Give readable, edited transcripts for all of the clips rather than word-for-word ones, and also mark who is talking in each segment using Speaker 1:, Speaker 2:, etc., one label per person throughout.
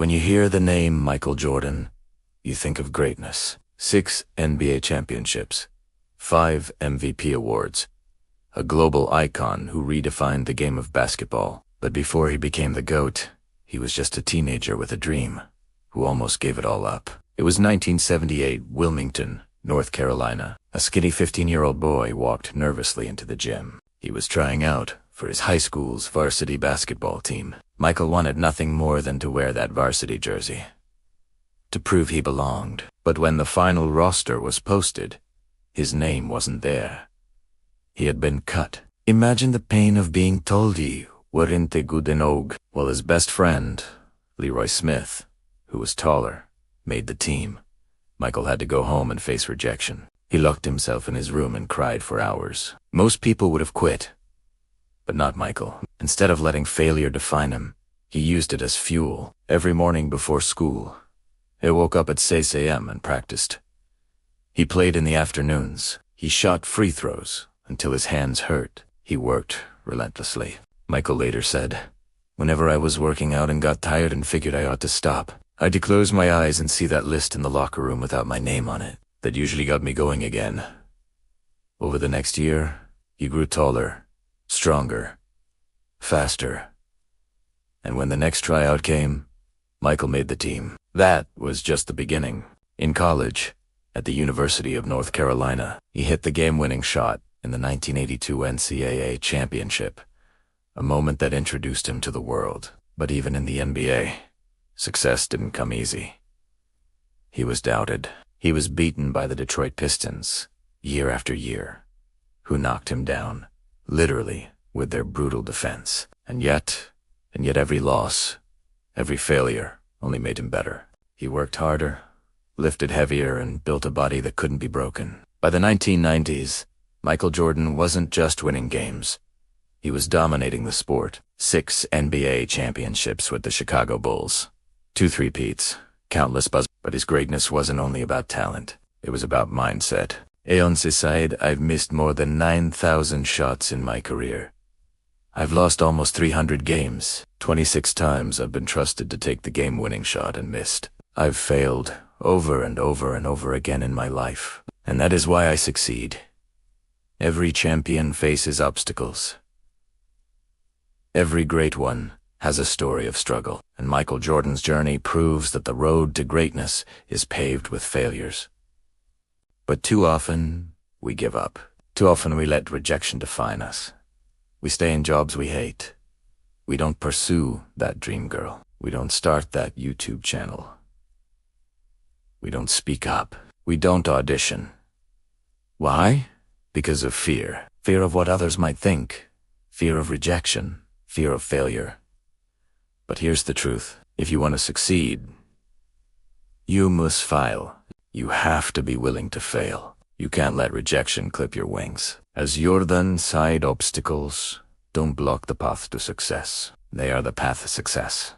Speaker 1: When you hear the name Michael Jordan, you think of greatness. 6 NBA championships, 5 MVP awards, a global icon who redefined the game of basketball. But before he became the GOAT, he was just a teenager with a dream, who almost gave it all up. It was 1978, Wilmington, North Carolina. A skinny 15-year-old boy walked nervously into the gym. He was trying out for his high school's varsity basketball team. Michael wanted nothing more than to wear that varsity jersey, to prove he belonged. But when the final roster was posted, his name wasn't there. He had been cut. Imagine the pain of being told you weren't good enough. While his best friend, Leroy Smith, who was taller, made the team, Michael had to go home and face rejection. He locked himself in his room and cried for hours. Most people would have quit, but not Michael. Instead of letting failure define him, he used it as fuel. Every morning before school, he woke up at 6 a.m. and practiced. He played in the afternoons. He shot free throws until his hands hurt. He worked relentlessly. Michael later said, "Whenever I was working out and got tired and figured I ought to stop, I'd close my eyes and see that list in the locker room without my name on it. That usually got me going again." Over the next year, he grew taller, stronger, faster. And when the next tryout came, Michael made the team. That was just the beginning. In college, at the University of North Carolina, he hit the game-winning shot in the 1982 NCAA championship, a moment that introduced him to the world. But even in the NBA, success didn't come easy. He was doubted. He was beaten by the Detroit Pistons, year after year, who knocked him down, literally, with their brutal defense. And yet every loss, every failure, only made him better. He worked harder, lifted heavier, and built a body that couldn't be broken. By the 1990s, Michael Jordan wasn't just winning games. He was dominating the sport. 6 NBA championships with the Chicago Bulls, 2 three-peats, countless buzzers. But his greatness wasn't only about talent. It was about mindset. On his side, I've missed more than 9,000 shots in my career. I've lost almost 300 games. 26 times I've been trusted to take the game-winning shot and missed. I've failed over and over and over again in my life. And that is why I succeed. Every champion faces obstacles. Every great one has a story of struggle, and Michael Jordan's journey proves that the road to greatness is paved with failures. But too often, we give up. Too often we let rejection define us. We stay in jobs we hate. We don't pursue that dream girl. We don't start that YouTube channel. We don't speak up. We don't audition. Why? Because of fear. Fear of what others might think. Fear of rejection. Fear of failure. But here's the truth. If you want to succeed, you must fail. You have to be willing to fail. You can't let rejection clip your wings. As Jordan said, obstacles don't block the path to success. They are the path to success.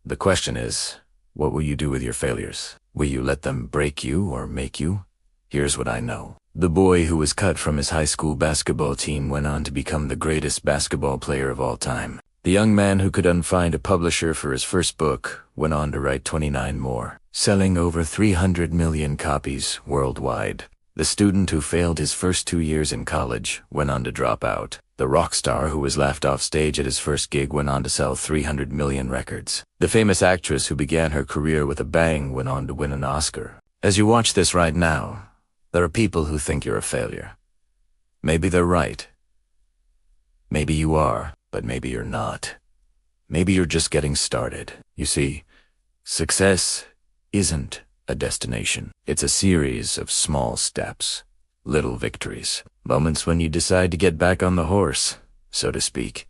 Speaker 1: The question is, what will you do with your failures? Will you let them break you or make you? Here's what I know. The boy who was cut from his high school basketball team went on to become the greatest basketball player of all time. The young man who couldn't find a publisher for his first book went on to write 29 more, selling over 300 million copies worldwide. The student who failed his first 2 years in college went on to drop out. The rock star who was laughed off stage at his first gig went on to sell 300 million records. The famous actress who began her career with a bang went on to win an Oscar. As you watch this right now, there are people who think you're a failure. Maybe they're right. Maybe you are. But maybe you're not. Maybe you're just getting started. You see, success isn't a destination. It's a series of small steps, little victories, moments when you decide to get back on the horse, so to speak,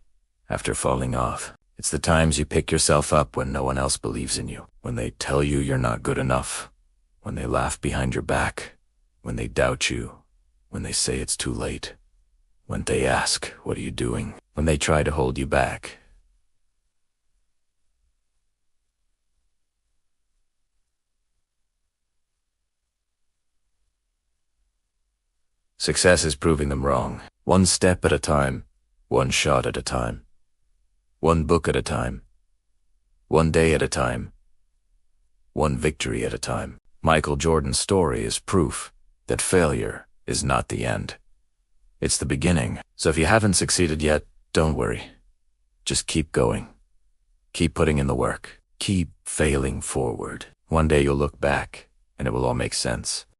Speaker 1: after falling off. It's the times you pick yourself up when no one else believes in you, when they tell you you're not good enough, when they laugh behind your back, when they doubt you, when they say it's too late, when they ask, "What are you doing?" When they try to hold you back. Success is proving them wrong. One step at a time, one shot at a time, one book at a time, One day at a time, one victory at a time. Michael Jordan's story is proof that failure is not the end. It's the beginning. So if you haven't succeeded yet, don't worry. Just keep going. Keep putting in the work. Keep failing forward. One day you'll look back and it will all make sense.